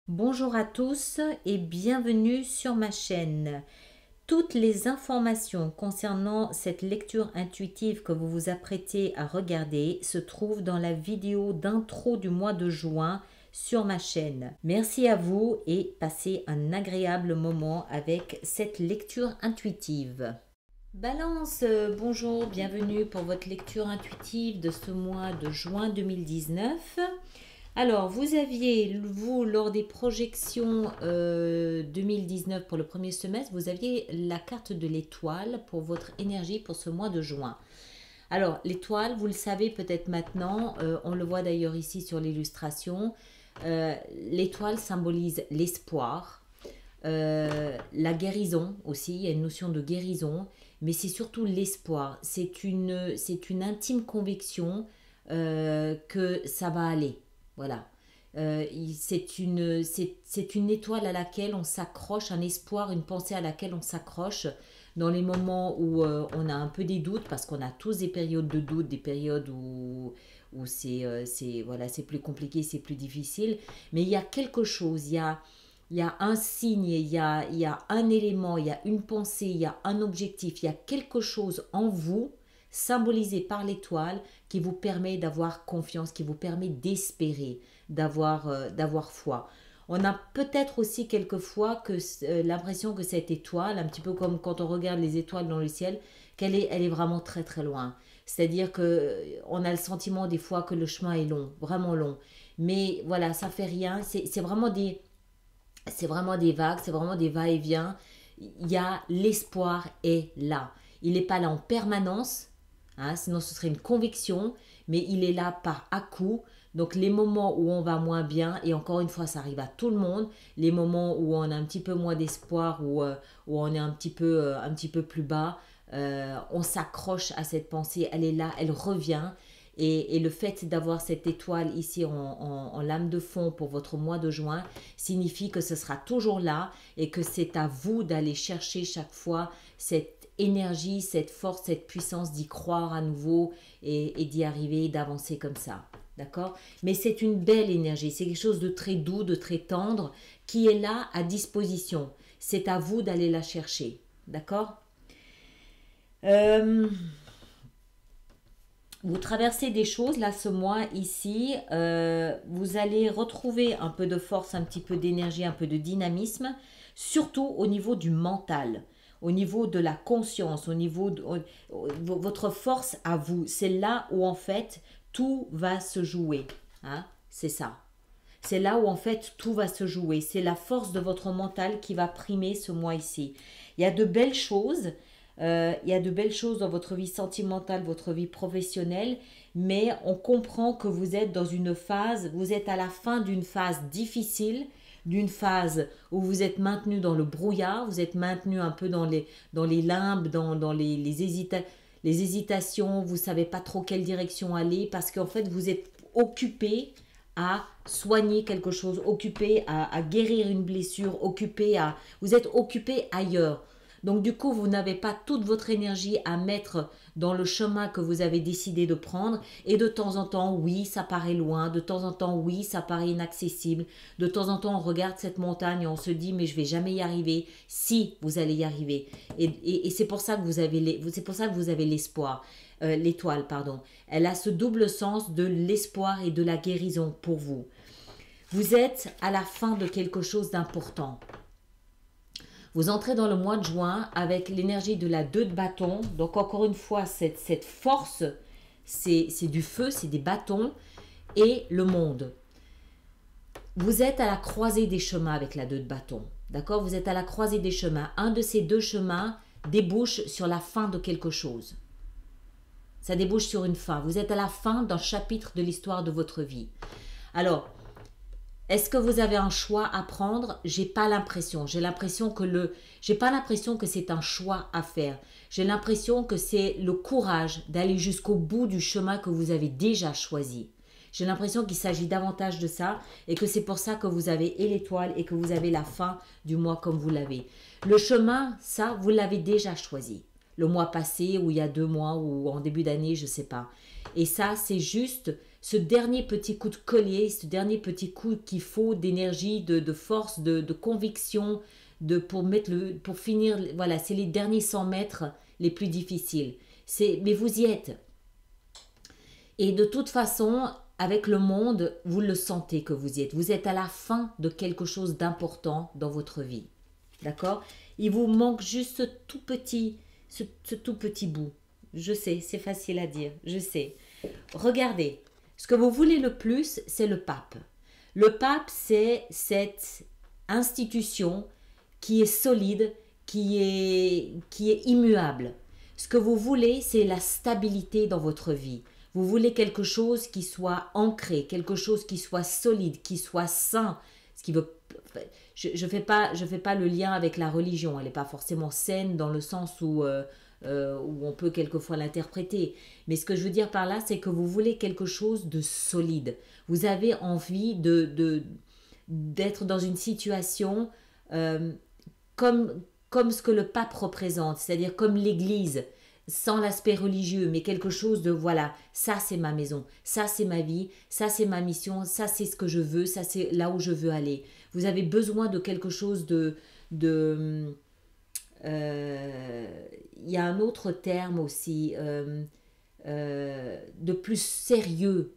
Bonjour à tous et bienvenue sur ma chaîne. Toutes les informations concernant cette lecture intuitive que vous vous apprêtez à regarder se trouvent dans la vidéo d'intro du mois de juin sur ma chaîne. Merci à vous et passez un agréable moment avec cette lecture intuitive. Balance, bonjour, bienvenue pour votre lecture intuitive de ce mois de juin 2019. Alors, vous aviez, vous, lors des projections 2019 pour le premier semestre, vous aviez la carte de l'étoile pour votre énergie pour ce mois de juin. Alors, l'étoile, vous le savez peut-être maintenant, on le voit d'ailleurs ici sur l'illustration, l'étoile symbolise l'espoir, la guérison aussi, il y a une notion de guérison, mais c'est surtout l'espoir. C'est une intime conviction que ça va aller. Voilà. C'est une étoile à laquelle on s'accroche, un espoir, une pensée à laquelle on s'accroche dans les moments où on a un peu des doutes, parce qu'on a tous des périodes de doute, des périodes où voilà, c'est plus compliqué, c'est plus difficile. Mais il y a quelque chose, il y a un signe, il y a un élément, il y a une pensée, il y a un objectif, il y a quelque chose en vous symbolisé par l'étoile qui vous permet d'avoir confiance, qui vous permet d'espérer, d'avoir foi. On a peut-être aussi quelquefois l'impression que cette étoile, un petit peu comme quand on regarde les étoiles dans le ciel, elle est vraiment très très loin. C'est-à-dire qu'on a le sentiment des fois que le chemin est long, vraiment long. Mais voilà, ça fait rien. C'est vraiment des vagues, c'est vraiment des va-et-vient. Il y a l'espoir est là. Il n'est pas là en permanence, hein, sinon ce serait une conviction, mais il est là par à-coup. Donc les moments où on va moins bien, et encore une fois ça arrive à tout le monde, les moments où on a un petit peu moins d'espoir, où on est un petit peu plus bas, on s'accroche à cette pensée, elle est là, elle revient. Et le fait d'avoir cette étoile ici en lame de fond pour votre mois de juin signifie que ce sera toujours là et que c'est à vous d'aller chercher chaque fois cette énergie, cette force, cette puissance d'y croire à nouveau et d'y arriver, d'avancer comme ça. D'accord? Mais c'est une belle énergie, c'est quelque chose de très doux, de très tendre qui est là à disposition. C'est à vous d'aller la chercher. D'accord? Vous traversez des choses là ce mois ici, vous allez retrouver un peu de force, un petit peu d'énergie, un peu de dynamisme, surtout au niveau du mental, au niveau de la conscience, au niveau de votre force à vous. C'est là où en fait tout va se jouer, hein, c'est ça. C'est là où en fait tout va se jouer. C'est la force de votre mental qui va primer ce mois ici. Il y a de belles choses. Il y a de belles choses dans votre vie sentimentale, votre vie professionnelle, mais on comprend que vous êtes dans une phase, vous êtes à la fin d'une phase difficile, d'une phase où vous êtes maintenu dans le brouillard, vous êtes maintenu un peu dans les limbes, dans les hésitations, vous savez pas trop quelle direction aller parce qu'en fait vous êtes occupé à soigner quelque chose, occupé à guérir une blessure, vous êtes occupé ailleurs. Donc du coup, vous n'avez pas toute votre énergie à mettre dans le chemin que vous avez décidé de prendre. Et de temps en temps, oui, ça paraît loin. De temps en temps, oui, ça paraît inaccessible. De temps en temps, on regarde cette montagne et on se dit, mais je vais jamais y arriver. Si, vous allez y arriver. Et c'est pour ça que vous avez l'espoir. L'étoile, pardon. Elle a ce double sens de l'espoir et de la guérison pour vous. Vous êtes à la fin de quelque chose d'important. Vous entrez dans le mois de juin avec l'énergie de la 2 de bâton. Donc encore une fois, cette force, c'est du feu, c'est des bâtons et le monde. Vous êtes à la croisée des chemins avec la 2 de bâton. D'accord? Vous êtes à la croisée des chemins. Un de ces deux chemins débouche sur la fin de quelque chose. Ça débouche sur une fin. Vous êtes à la fin d'un chapitre de l'histoire de votre vie. Alors, est-ce que vous avez un choix à prendre? J'ai pas l'impression. J'ai pas l'impression que c'est un choix à faire. J'ai l'impression que c'est le courage d'aller jusqu'au bout du chemin que vous avez déjà choisi. J'ai l'impression qu'il s'agit davantage de ça et que c'est pour ça que vous avez et l'étoile et que vous avez la fin du mois comme vous l'avez. Le chemin, ça, vous l'avez déjà choisi. Le mois passé ou il y a 2 mois ou en début d'année, je sais pas. Et ça, c'est juste ce dernier petit coup de collier, ce dernier petit coup qu'il faut d'énergie, de force, de conviction, pour finir, voilà, c'est les derniers 100 mètres les plus difficiles. Mais vous y êtes. Et de toute façon, avec le monde, vous le sentez que vous y êtes. Vous êtes à la fin de quelque chose d'important dans votre vie. D'accord? Il vous manque juste ce tout petit bout. Je sais, c'est facile à dire, je sais. Regardez, ce que vous voulez le plus, c'est le pape. Le pape, c'est cette institution qui est solide, qui est immuable. Ce que vous voulez, c'est la stabilité dans votre vie. Vous voulez quelque chose qui soit ancré, quelque chose qui soit solide, qui soit sain. Ce qui veut, je fais pas le lien avec la religion. Elle n'est pas forcément saine dans le sens où on peut quelquefois l'interpréter. Mais ce que je veux dire par là, c'est que vous voulez quelque chose de solide. Vous avez envie d'être dans une situation comme ce que le pape représente, c'est-à-dire comme l'Église, sans l'aspect religieux, mais quelque chose de, voilà, ça c'est ma maison, ça c'est ma vie, ça c'est ma mission, ça c'est ce que je veux, ça c'est là où je veux aller. Vous avez besoin de quelque chose il y a un autre terme aussi, de plus sérieux.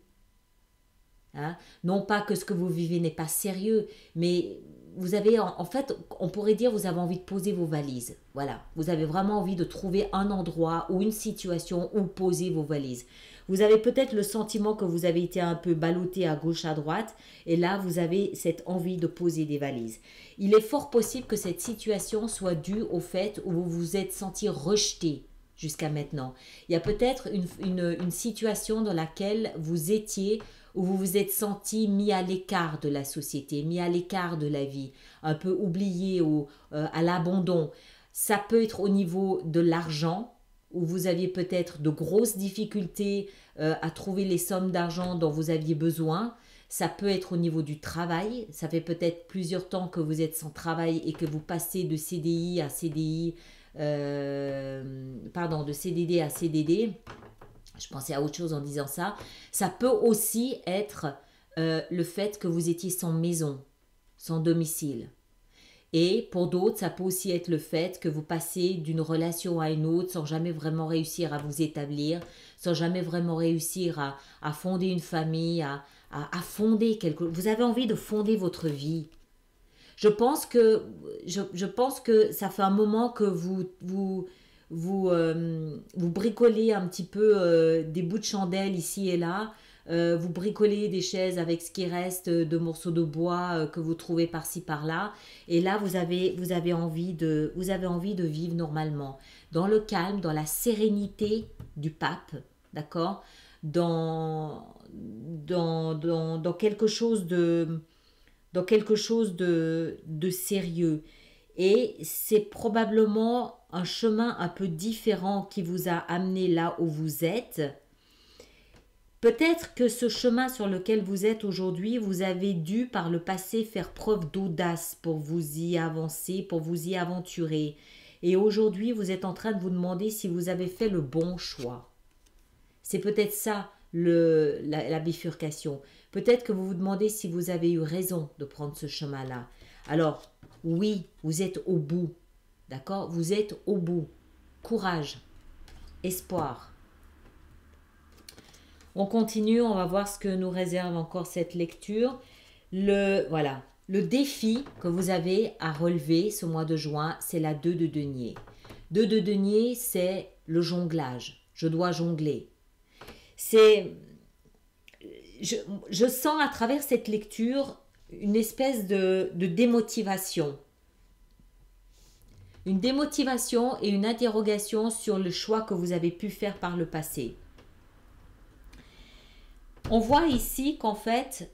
Hein? Non pas que ce que vous vivez n'est pas sérieux, mais vous avez, en fait, on pourrait dire, vous avez envie de poser vos valises. Voilà, vous avez vraiment envie de trouver un endroit ou une situation où poser vos valises. Vous avez peut-être le sentiment que vous avez été un peu ballotté à gauche, à droite, et là, vous avez cette envie de poser des valises. Il est fort possible que cette situation soit due au fait où vous vous êtes senti rejeté jusqu'à maintenant. Il y a peut-être une situation dans laquelle vous étiez, où vous vous êtes senti mis à l'écart de la société, mis à l'écart de la vie, un peu oublié à l'abandon. Ça peut être au niveau de l'argent, où vous aviez peut-être de grosses difficultés à trouver les sommes d'argent dont vous aviez besoin. Ça peut être au niveau du travail. Ça fait peut-être plusieurs temps que vous êtes sans travail et que vous passez de CDI à CDI, de CDD à CDD. Je pensais à autre chose en disant ça. Ça peut aussi être le fait que vous étiez sans maison, sans domicile. Et pour d'autres, ça peut aussi être le fait que vous passez d'une relation à une autre sans jamais vraiment réussir à vous établir, sans jamais vraiment réussir à fonder une famille, à fonder quelque chose. Vous avez envie de fonder votre vie. Je pense que ça fait un moment que vous bricolez un petit peu des bouts de chandelle ici et là. Vous bricolez des chaises avec ce qui reste de morceaux de bois que vous trouvez par-ci par-là. Et là, vous avez envie de vivre normalement, dans le calme, dans la sérénité du pape, d'accord, dans quelque chose de sérieux. Et c'est probablement un chemin un peu différent qui vous a amené là où vous êtes. Peut-être que ce chemin sur lequel vous êtes aujourd'hui, vous avez dû par le passé faire preuve d'audace pour vous y avancer, pour vous y aventurer. Et aujourd'hui, vous êtes en train de vous demander si vous avez fait le bon choix. C'est peut-être ça la bifurcation. Peut-être que vous vous demandez si vous avez eu raison de prendre ce chemin-là. Alors, oui, vous êtes au bout. D'accord? Vous êtes au bout. Courage. Espoir. On continue, on va voir ce que nous réserve encore cette lecture. Le défi que vous avez à relever ce mois de juin, c'est la 2 de denier. 2 de denier, c'est le jonglage. Je dois jongler. Je sens à travers cette lecture une espèce de démotivation. Une démotivation et une interrogation sur le choix que vous avez pu faire par le passé. On voit ici qu'en fait,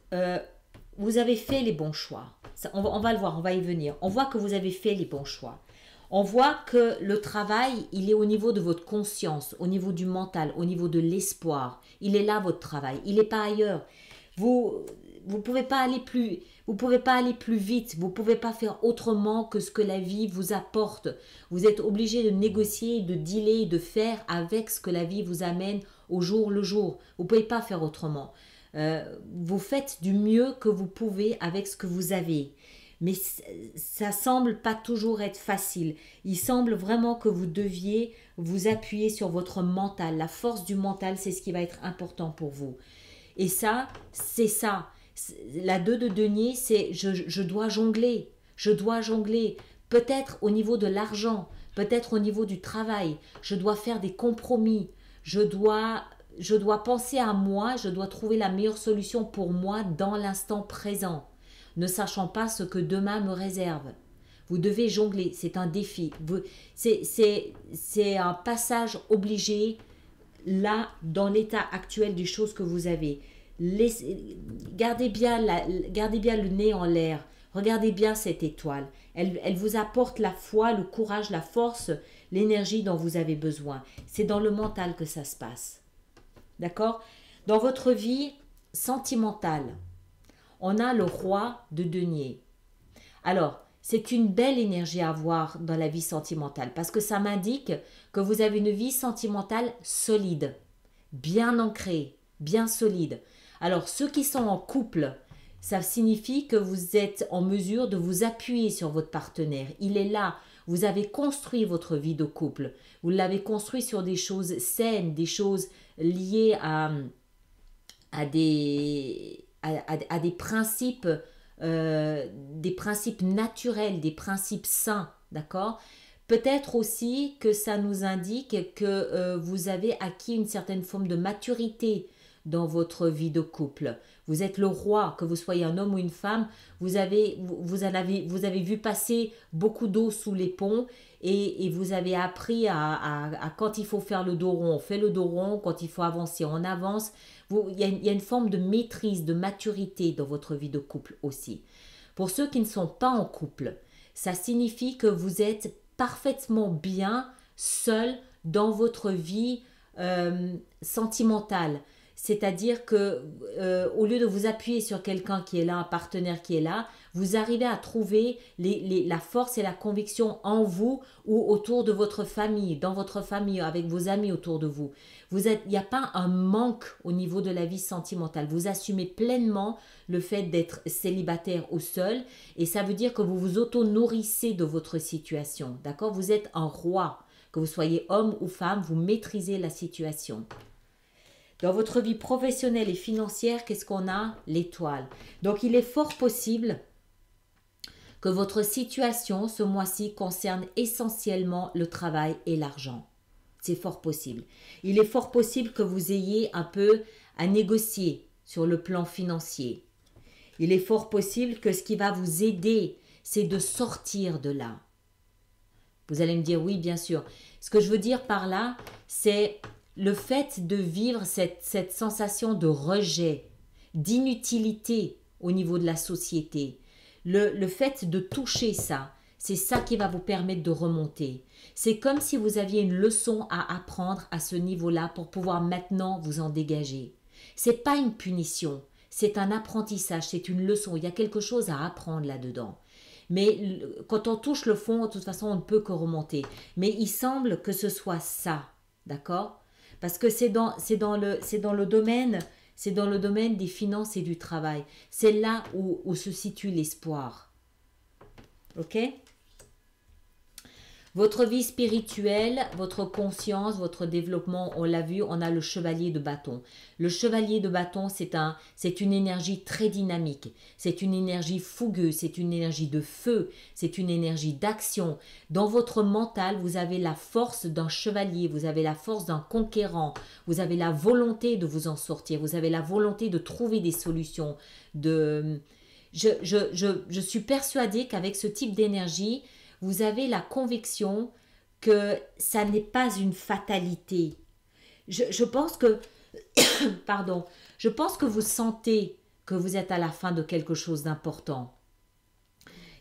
vous avez fait les bons choix. On va le voir, on va y venir. On voit que vous avez fait les bons choix. On voit que le travail, il est au niveau de votre conscience, au niveau du mental, au niveau de l'espoir. Il est là, votre travail. Il n'est pas ailleurs. Vous pouvez pas aller plus vite. Vous pouvez pas faire autrement que ce que la vie vous apporte. Vous êtes obligé de négocier, de dealer, de faire avec ce que la vie vous amène au jour le jour. Vous pouvez pas faire autrement. Vous faites du mieux que vous pouvez avec ce que vous avez. Mais ça semble pas toujours être facile. Il semble vraiment que vous deviez vous appuyer sur votre mental. La force du mental, c'est ce qui va être important pour vous. Et ça, c'est ça. La 2 de denier, c'est je dois jongler. Je dois jongler. Peut-être au niveau de l'argent, peut-être au niveau du travail. Je dois faire des compromis. Je dois penser à moi. Je dois trouver la meilleure solution pour moi dans l'instant présent, ne sachant pas ce que demain me réserve. Vous devez jongler, c'est un défi. C'est un passage obligé là, dans l'état actuel des choses que vous avez. Gardez bien le nez en l'air. Regardez bien cette étoile. Elle vous apporte la foi, le courage, la force, l'énergie dont vous avez besoin. C'est dans le mental que ça se passe. D'accord? Dans votre vie sentimentale, on a le roi de denier. Alors, c'est une belle énergie à avoir dans la vie sentimentale parce que ça m'indique que vous avez une vie sentimentale solide, bien ancrée, bien solide. Alors, ceux qui sont en couple, ça signifie que vous êtes en mesure de vous appuyer sur votre partenaire. Il est là. Vous avez construit votre vie de couple. Vous l'avez construit sur des choses saines, des choses liées à des principes naturels, des principes sains, d'accord? Peut-être aussi que ça nous indique que vous avez acquis une certaine forme de maturité dans votre vie de couple. Vous êtes le roi, que vous soyez un homme ou une femme, vous avez vu passer beaucoup d'eau sous les ponts et vous avez appris à quand il faut faire le dos rond, on fait le dos rond, quand il faut avancer, on avance. Il y a une forme de maîtrise, de maturité dans votre vie de couple aussi. Pour ceux qui ne sont pas en couple, ça signifie que vous êtes parfaitement bien seul dans votre vie sentimentale. C'est-à-dire que au lieu de vous appuyer sur quelqu'un qui est là, un partenaire qui est là, vous arrivez à trouver la force et la conviction en vous ou autour de votre famille, dans votre famille, avec vos amis autour de vous. Il n'y a pas un manque au niveau de la vie sentimentale. Vous assumez pleinement le fait d'être célibataire ou seul et ça veut dire que vous vous auto-nourrissez de votre situation. D'accord? Vous êtes un roi. Que vous soyez homme ou femme, vous maîtrisez la situation. Dans votre vie professionnelle et financière, qu'est-ce qu'on a? L'étoile. Donc, il est fort possible que votre situation ce mois-ci concerne essentiellement le travail et l'argent. C'est fort possible. Il est fort possible que vous ayez un peu à négocier sur le plan financier. Il est fort possible que ce qui va vous aider, c'est de sortir de là. Vous allez me dire oui, bien sûr. Ce que je veux dire par là, c'est le fait de vivre cette sensation de rejet, d'inutilité au niveau de la société, le fait de toucher ça, c'est ça qui va vous permettre de remonter. C'est comme si vous aviez une leçon à apprendre à ce niveau-là pour pouvoir maintenant vous en dégager. C'est pas une punition, c'est un apprentissage, c'est une leçon. Il y a quelque chose à apprendre là-dedans. Mais quand on touche le fond, de toute façon, on ne peut que remonter. Mais il semble que ce soit ça, d'accord ? Parce que c'est dans le domaine des finances et du travail. C'est là où se situe l'espoir. Ok? Votre vie spirituelle, votre conscience, votre développement, on l'a vu, on a le chevalier de bâton. Le chevalier de bâton, c'est une énergie très dynamique. C'est une énergie fougueuse, c'est une énergie de feu, c'est une énergie d'action. Dans votre mental, vous avez la force d'un chevalier, vous avez la force d'un conquérant, vous avez la volonté de vous en sortir, vous avez la volonté de trouver des solutions. Je suis persuadée qu'avec ce type d'énergie, vous avez la conviction que ça n'est pas une fatalité. Je pense que, pardon, je pense que vous sentez que vous êtes à la fin de quelque chose d'important.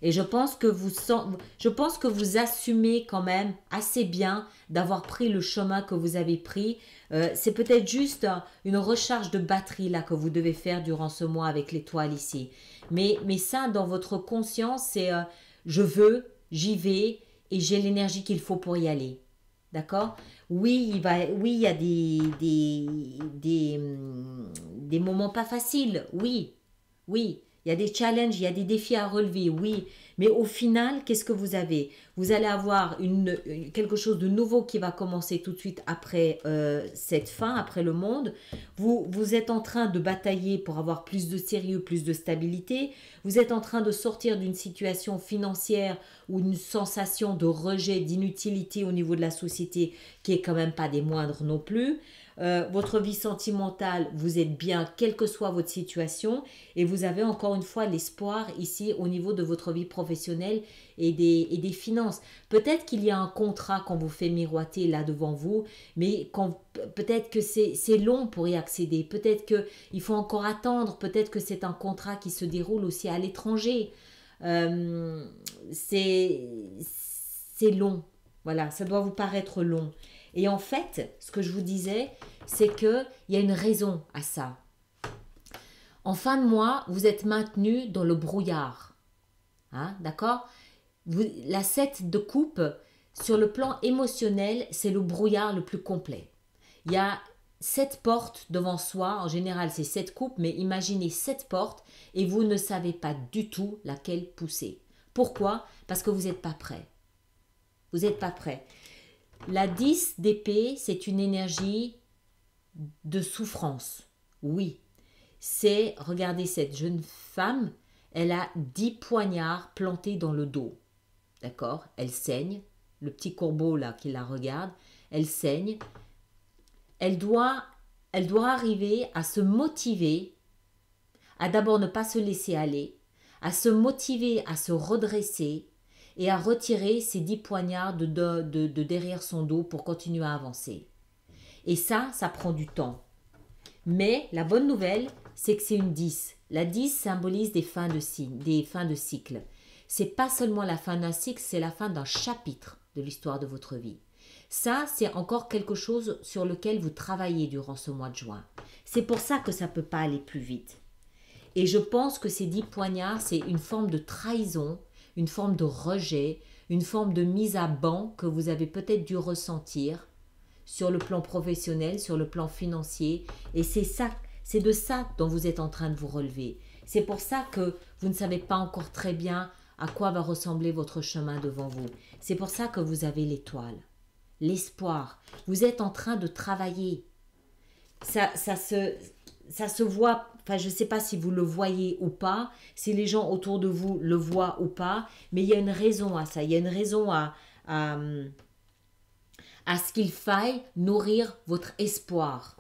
Et je pense que vous assumez quand même assez bien d'avoir pris le chemin que vous avez pris. C'est peut-être juste une recharge de batterie là que vous devez faire durant ce mois avec l'étoile ici. Mais ça, dans votre conscience, c'est je veux, j'y vais et j'ai l'énergie qu'il faut pour y aller. D'accord? Oui, oui, il y a des moments pas faciles. Oui, oui. Il y a des challenges, il y a des défis à relever. Oui. Mais au final, qu'est-ce que vous avez? Vous allez avoir quelque chose de nouveau qui va commencer tout de suite après cette fin, après le monde. Vous êtes en train de batailler pour avoir plus de sérieux, plus de stabilité. Vous êtes en train de sortir d'une situation financière ou une sensation de rejet, d'inutilité au niveau de la société qui est quand même pas des moindres non plus. Votre vie sentimentale, vous êtes bien, quelle que soit votre situation, et vous avez encore une fois l'espoir ici au niveau de votre vie professionnelle et des finances. Peut-être qu'il y a un contrat qu'on vous fait miroiter là devant vous, mais peut-être que c'est long pour y accéder, peut-être qu'il faut encore attendre, peut-être que c'est un contrat qui se déroule aussi à l'étranger. Euh, c'est long. Voilà, ça doit vous paraître long. Et en fait, ce que je vous disais, c'est qu'il y a une raison à ça. En fin de mois, vous êtes maintenu dans le brouillard. Hein, d'accord? La 7 de coupe, sur le plan émotionnel, c'est le brouillard le plus complet. Il y a 7 portes devant soi. En général, c'est 7 coupes, mais imaginez 7 portes et vous ne savez pas du tout laquelle pousser. Pourquoi? Parce que vous n'êtes pas prêt. Vous n'êtes pas prêt. La 10 d'épée, c'est une énergie de souffrance. Oui. C'est, regardez cette jeune femme, elle a 10 poignards plantés dans le dos. D'accord? Elle saigne. Le petit corbeau là qui la regarde, elle saigne. Elle doit arriver à se motiver, à d'abord ne pas se laisser aller, à se motiver, à se redresser et à retirer ces 10 poignards de derrière son dos pour continuer à avancer. Et ça prend du temps. Mais la bonne nouvelle, c'est que c'est une 10. La 10 symbolise des fins de cycle. C'est pas seulement la fin d'un cycle, c'est la fin d'un chapitre de l'histoire de votre vie. Ça, c'est encore quelque chose sur lequel vous travaillez durant ce mois de juin. C'est pour ça que ça ne peut pas aller plus vite. Et je pense que ces 10 poignards, c'est une forme de trahison, une forme de rejet, une forme de mise à banc que vous avez peut-être dû ressentir sur le plan professionnel, sur le plan financier. Et c'est de ça dont vous êtes en train de vous relever. C'est pour ça que vous ne savez pas encore très bien à quoi va ressembler votre chemin devant vous. C'est pour ça que vous avez l'étoile, l'espoir. Vous êtes en train de travailler. Ça se voit, enfin je ne sais pas si vous le voyez ou pas, si les gens autour de vous le voient ou pas, mais il y a une raison à ça. Il y a une raison à ce qu'il faille nourrir votre espoir.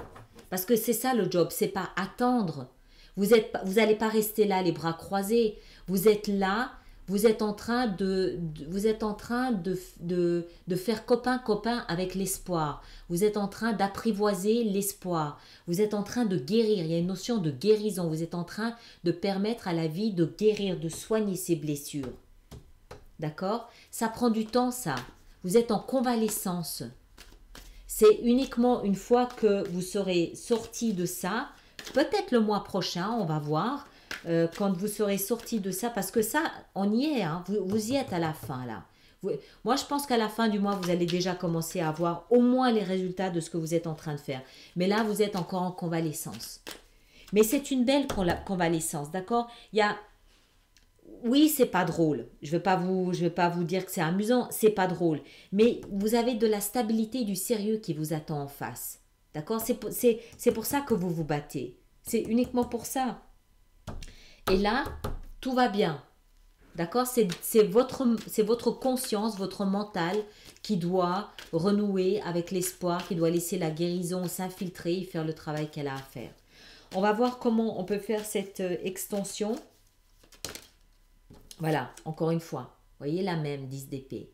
Parce que c'est ça le job, c'est pas attendre. Vous n'allez pas rester là les bras croisés. Vous êtes là, vous êtes en train de faire copain-copain avec l'espoir. Vous êtes en train d'apprivoiser l'espoir. Vous êtes en train de guérir. Il y a une notion de guérison. Vous êtes en train de permettre à la vie de guérir, de soigner ses blessures. D'accord? Ça prend du temps, ça. Vous êtes en convalescence. C'est uniquement une fois que vous serez sorti de ça, peut-être le mois prochain, on va voir, quand vous serez sorti de ça, parce que ça, on y est, hein, vous y êtes à la fin là. Moi, je pense qu'à la fin du mois, vous allez déjà commencer à voir au moins les résultats de ce que vous êtes en train de faire. Mais là, vous êtes encore en convalescence. Mais c'est une belle convalescence, d'accord? Oui, c'est pas drôle. Je vais pas vous dire que c'est amusant, c'est pas drôle. Mais vous avez de la stabilité et du sérieux qui vous attend en face. D'accord? C'est pour ça que vous vous battez. C'est uniquement pour ça. Et là, tout va bien. D'accord? C'est votre conscience, votre mental qui doit renouer avec l'espoir, qui doit laisser la guérison s'infiltrer et faire le travail qu'elle a à faire. On va voir comment on peut faire cette extension. Voilà, encore une fois. Voyez la même 10 d'épée.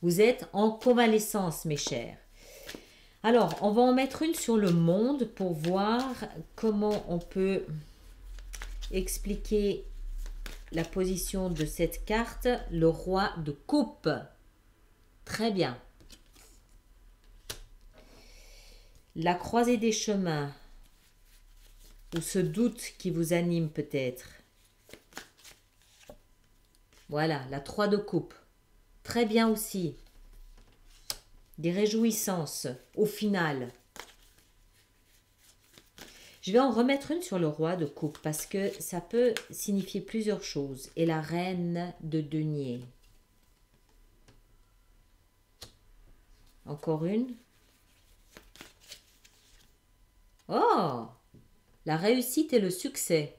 Vous êtes en convalescence, mes chers. Alors, on va en mettre une sur le monde pour voir comment on peut expliquer la position de cette carte, le roi de coupe. Très bien. La croisée des chemins, ou ce doute qui vous anime peut-être. Voilà, la 3 de coupe. Très bien aussi. des réjouissances au final. Je vais en remettre une sur le roi de coupe parce que ça peut signifier plusieurs choses. Et la reine de denier. Encore une. Oh! La réussite et le succès.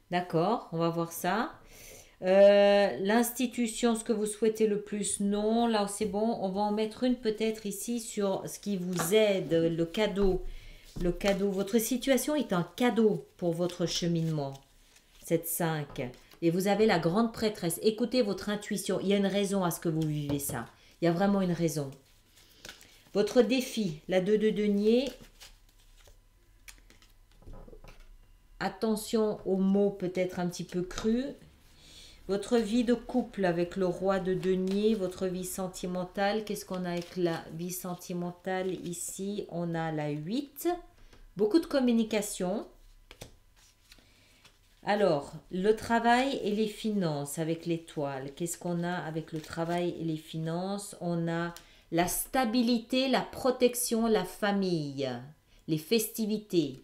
D'accord, on va voir ça. L'institution, ce que vous souhaitez le plus, non. Là, c'est bon. On va en mettre une peut-être ici sur ce qui vous aide, le cadeau. Le cadeau. Votre situation est un cadeau pour votre cheminement. Cette 5. Et vous avez la grande prêtresse. Écoutez votre intuition. Il y a une raison à ce que vous vivez ça. Il y a vraiment une raison. Votre défi, la 2 de denier. Attention aux mots peut-être un petit peu crus. Votre vie de couple avec le roi de denier, votre vie sentimentale. Qu'est-ce qu'on a avec la vie sentimentale ici? On a la 8. Beaucoup de communication. Alors, le travail et les finances avec l'étoile. Qu'est-ce qu'on a avec le travail et les finances? On a la stabilité, la protection, la famille, les festivités.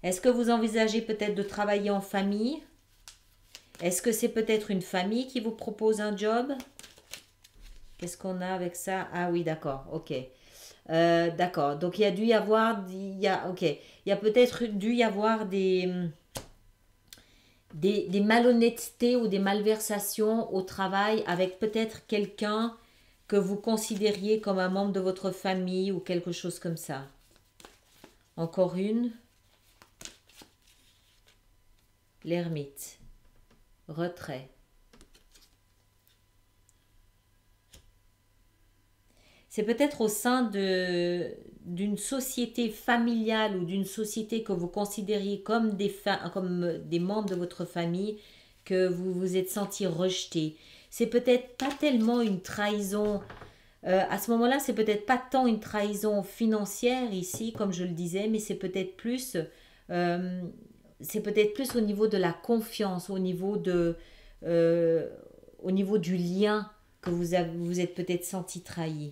Est-ce que vous envisagez peut-être de travailler en famille? Est-ce que c'est peut-être une famille qui vous propose un job? Qu'est-ce qu'on a avec ça? Ah oui, d'accord, ok. D'accord, donc il y a dû y avoir, il y a peut-être dû y avoir des malhonnêtetés ou des malversations au travail avec peut-être quelqu'un que vous considériez comme un membre de votre famille ou quelque chose comme ça. Encore une. L'ermite. Retrait. C'est peut-être au sein d'une société familiale ou d'une société que vous considériez comme des membres de votre famille que vous vous êtes senti rejeté. C'est peut-être pas tellement une trahison. À ce moment-là, c'est peut-être pas tant une trahison financière ici, comme je le disais, mais c'est peut-être plus au niveau de la confiance, au niveau du lien que vous êtes peut-être senti trahi.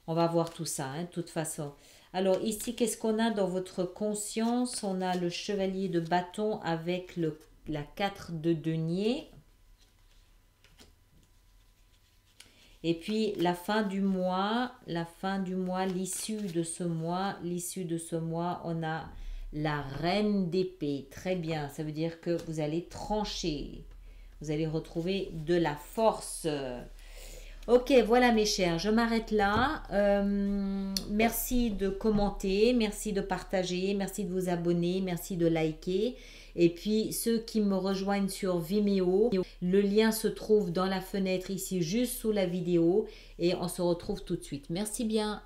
On va voir tout ça, hein, de toute façon. Alors ici, qu'est-ce qu'on a dans votre conscience? On a le chevalier de bâton avec la 4 de denier. Et puis la fin du mois, l'issue de ce mois, on a la reine d'épée. Très bien, ça veut dire que vous allez trancher. Vous allez retrouver de la force. Ok, voilà mes chers, je m'arrête là. Merci de commenter, merci de partager, merci de vous abonner, merci de liker. Et puis ceux qui me rejoignent sur Vimeo, le lien se trouve dans la fenêtre ici juste sous la vidéo et on se retrouve tout de suite. Merci bien.